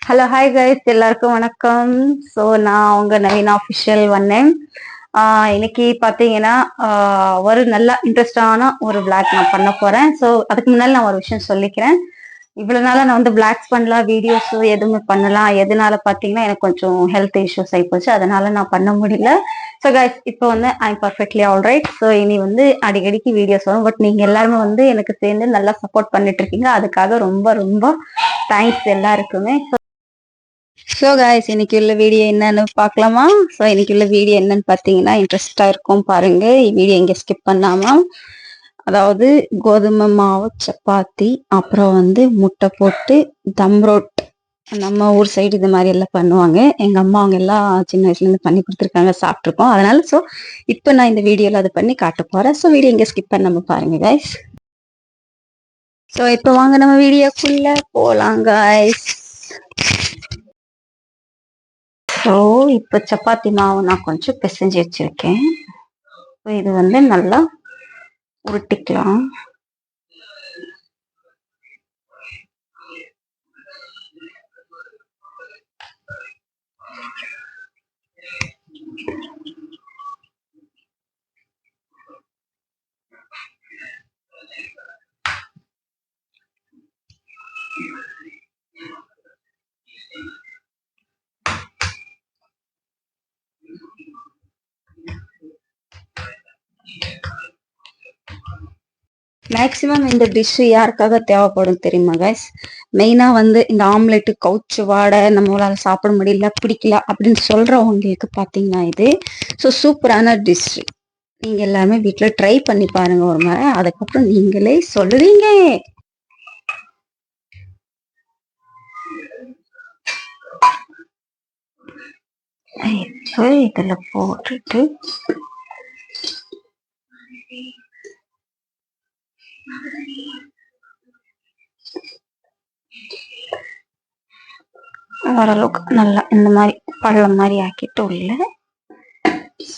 Hello hi guys, எல்லாருக்கும் வணக்கம். So நான் உங்க நவீன் ஆஃபிஷியல் வந்தேன். இன்னைக்கு பார்த்தீங்கன்னா ஒரு நல்ல இன்ட்ரெஸ்டான ஒரு விளாக் நான் பண்ண போறேன். ஸோ அதுக்கு முன்னாடி நான் ஒரு விஷயம் சொல்லிக்கிறேன். இவ்வளவு நாளா நான் வந்து பிளாக்ஸ் பண்ணலாம், வீடியோஸ் எதுவுமே பண்ணலாம். எதனால பார்த்தீங்கன்னா எனக்கு கொஞ்சம் ஹெல்த் இஷ்யூஸ் ஆகிப்போச்சு, அதனால நான் பண்ண முடியல. ஸோ கைஸ், இப்போ வந்து I am perfectly alright. So இனி வந்து அடிக்கடிக்கு வீடியோஸ் வரும். பட் நீங்க எல்லாருமே வந்து எனக்கு சேர்ந்து நல்லா சப்போர்ட் பண்ணிட்டு இருக்கீங்க. அதுக்காக ரொம்ப ரொம்ப தேங்க்ஸ் எல்லாருக்குமே. ஸோ காய்ஸ், இன்னைக்கு உள்ள வீடியோ என்னன்னு பார்க்கலாமா? ஸோ இன்னைக்கு உள்ள வீடியோ என்னன்னு பார்த்தீங்கன்னா இன்ட்ரெஸ்டாக இருக்கும், பாருங்க. வீடியோ எங்கே ஸ்கிப் பண்ணாமா. அதாவது கோதுமை மாவு சப்பாத்தி, அப்புறம் வந்து முட்டை போட்டு தம் ரோட். நம்ம ஊர் சைடு இது மாதிரி எல்லாம் பண்ணுவாங்க. எங்கள் அம்மா அவங்க எல்லாம் சின்ன வயசுலேருந்து பண்ணி கொடுத்துருக்காங்க, சாப்பிட்ருக்கோம். அதனால ஸோ இப்போ நான் இந்த வீடியோவில் அதை பண்ணி காட்ட போகிறேன். ஸோ வீடியோ எங்கே ஸ்கிப் பண்ணாம பாருங்க காய்ஸ். ஸோ இப்போ வாங்க நம்ம வீடியோக்குள்ள போகலாம் காய்ஸ். ஸோ இப்போ சப்பாத்தி மாவு நான் கொஞ்சம் பிசைஞ்சு வச்சிருக்கேன். ஸோ இது வந்து நல்லா உருட்டிக்கலாம். மேக்சிமம் இந்த டிஷ் யாருக்காக தேவைப்படும் தெரியுமா கைஸ்? மெயினா வந்து இந்த ஆம்லெட்டு கவுச்சு வாடை, நம்மளால சாப்பிட முடியல, பிடிக்கல அப்படின்னு சொல்றவங்களுக்கு பார்த்தீங்கன்னா இது ஸோ சூப்பரான டிஷ். நீங்க எல்லாருமே வீட்டுல ட்ரை பண்ணி பாருங்க ஒரு முறை, அதுக்கப்புறம் நீங்களே சொல்லுவீங்க. இதுல போட்டுட்டு ஓரளவுக்கு நல்லா இந்த மாதிரி பழம் மாதிரி ஆக்கிட்டு உள்ள.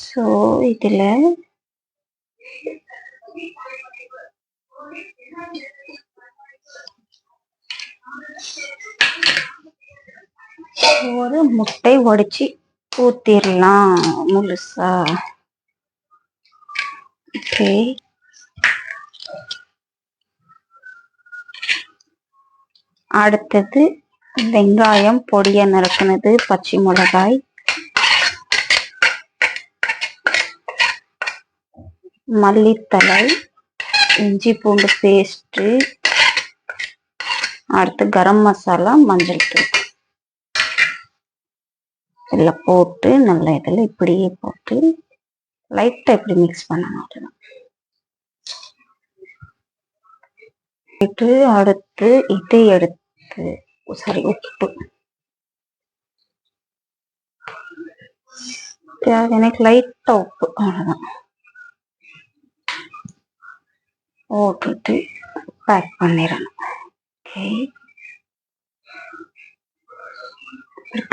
ஸோ இதுல ஒரு முட்டை உடைச்சி ஊத்திடலாம் முழுசா. ஓகே, அடுத்தது வெங்காயம் பொடியா நறுக்குனது, பச்சை மிளகாய், மல்லித்தலை, இஞ்சி பூண்டு பேஸ்ட், அடுத்து கரம் மசாலா, மஞ்சள் தூள் எல்லாம் போட்டு நல்லா இதில் இப்படியே போட்டு லைட்டா இப்படி மிக்ஸ் பண்ணணும். அடுத்து இதை எடுத்து சரி உப்பு எனக்கு லைட்டா உப்பு அவ்வளவுதான் போட்டுட்டு பேக் பண்ணிடணும். ஓகே,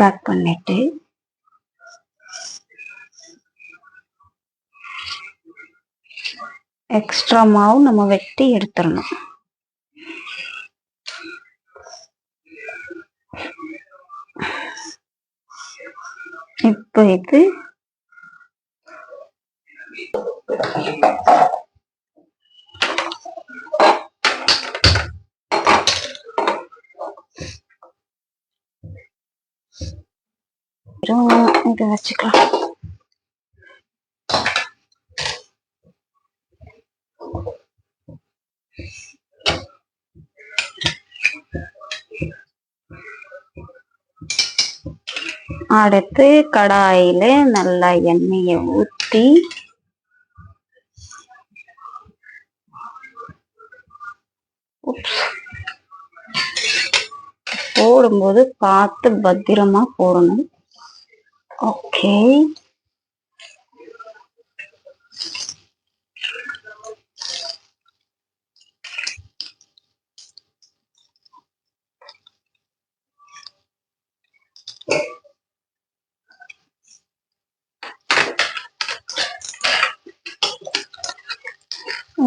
பேக் பண்ணிட்டு எக்ஸ்ட்ரா மாவு நம்ம வெட்டி எடுத்துடணும். இப்போ இது இதை வச்சுக்கலாம். அடுத்து கடாயில நல்லா எண்ணெயை ஊற்றி போடும்போது பார்த்து பத்திரமா போடணும். ஓகே,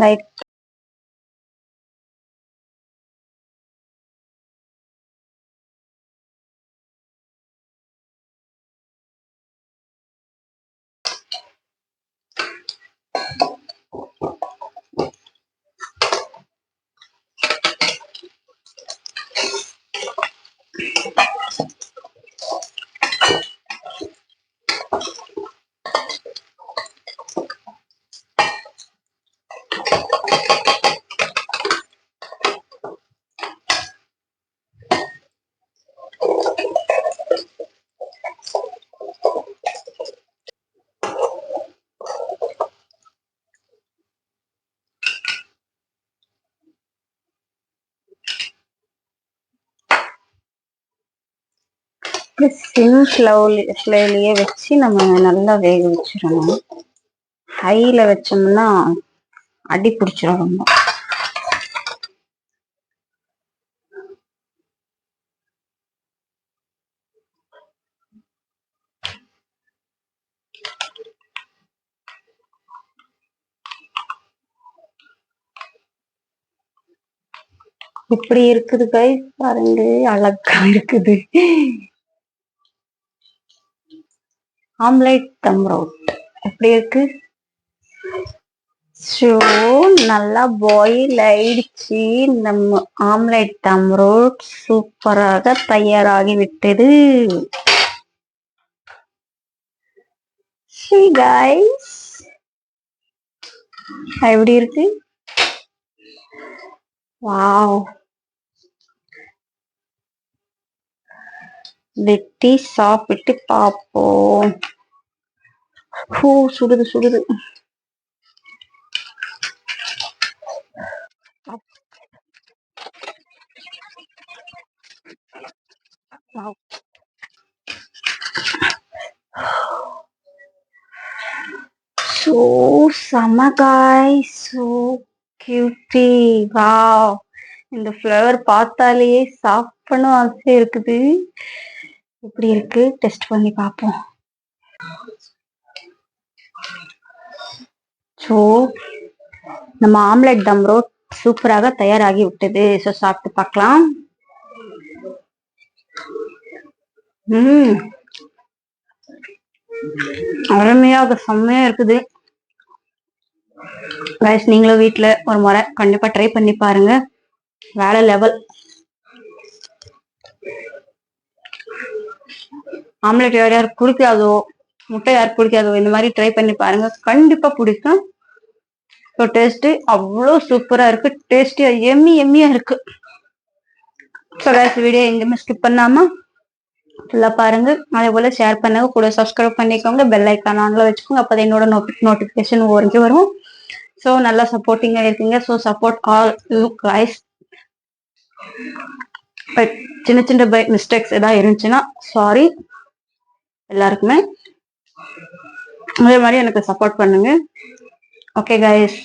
லைட் சிம் ஃப்ளேலயே வச்சு நம்ம நல்லா வேக வச்சிடணும். ஹைல வச்சோம்னா அடி பிடிச்சிடும் ரொம்ப. இப்படி இருக்குது கைஸ், பாருங்க அழகா இருக்குது. ஆம்லேட் தம் ரோட் எப்படி இருக்கு? ஸோ நல்லா பாயில் ஆயிடுச்சு. நம்ம ஆம்லேட் தம் ரோட் சூப்பராக தயாராகி விட்டது. See guys, எப்படி இருக்கு? வாவ், வெட்டி சாப்பிட்டு பார்ப்போம். ஹூ, சுடுது சுடுது. So summer guys, so cutie. Wow, இந்த ஃப்ளவர் பார்த்தாலே சாப்பிடணும் ஆசை இருக்குது. எப்படி இருக்கு டெஸ்ட் பண்ணி பார்ப்போம். ஸோ நம்ம ஆம்லெட் தம் ரோட் சூப்பராக தயாராகி விட்டது. ஸோ சாப்பிட்டு பார்க்கலாம். அருமையாக செம்மையா இருக்குது கைஸ். நீங்களும் வீட்டுல ஒரு முறை கண்டிப்பா ட்ரை பண்ணி பாருங்க. வேற லெவல். ஆம்லெட் யார் யார் பிடிக்காதோ, முட்டை யார் பிடிக்காதோ, இந்த மாதிரி ட்ரை பண்ணி பாருங்க, கண்டிப்பா பிடிக்கும். ஸோ டேஸ்ட் அவ்வளோ சூப்பரா இருக்கு. டேஸ்டியா எம்மியா இருக்கு. ஸோ கைஸ், வீடியோ எங்கேயுமே ஸ்கிப் பண்ணாம ஃபுல்லா பாருங்க. அதே போல ஷேர் பண்ணுங்க, கூட சப்ஸ்கிரைப் பண்ணிக்கோங்க, பெல் ஐக்கான் ஆன்ல வச்சுக்கோங்க. அப்போ என்னோட நோட்டிபிகேஷன் ஒவ்வொரு வரும். ஸோ நல்லா சப்போர்ட்டிங்கா இருக்கீங்க. So support all you guys. சின்ன சின்ன மிஸ்டேக்ஸ் ஏதாவது இருந்துச்சுன்னா சாரி எல்லாருக்குமே. அதே மாதிரி எனக்கு சப்போர்ட் பண்ணுங்க. ஓகே கைஸ்,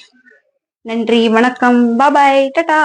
நன்றி, வணக்கம், பாய், டாடா.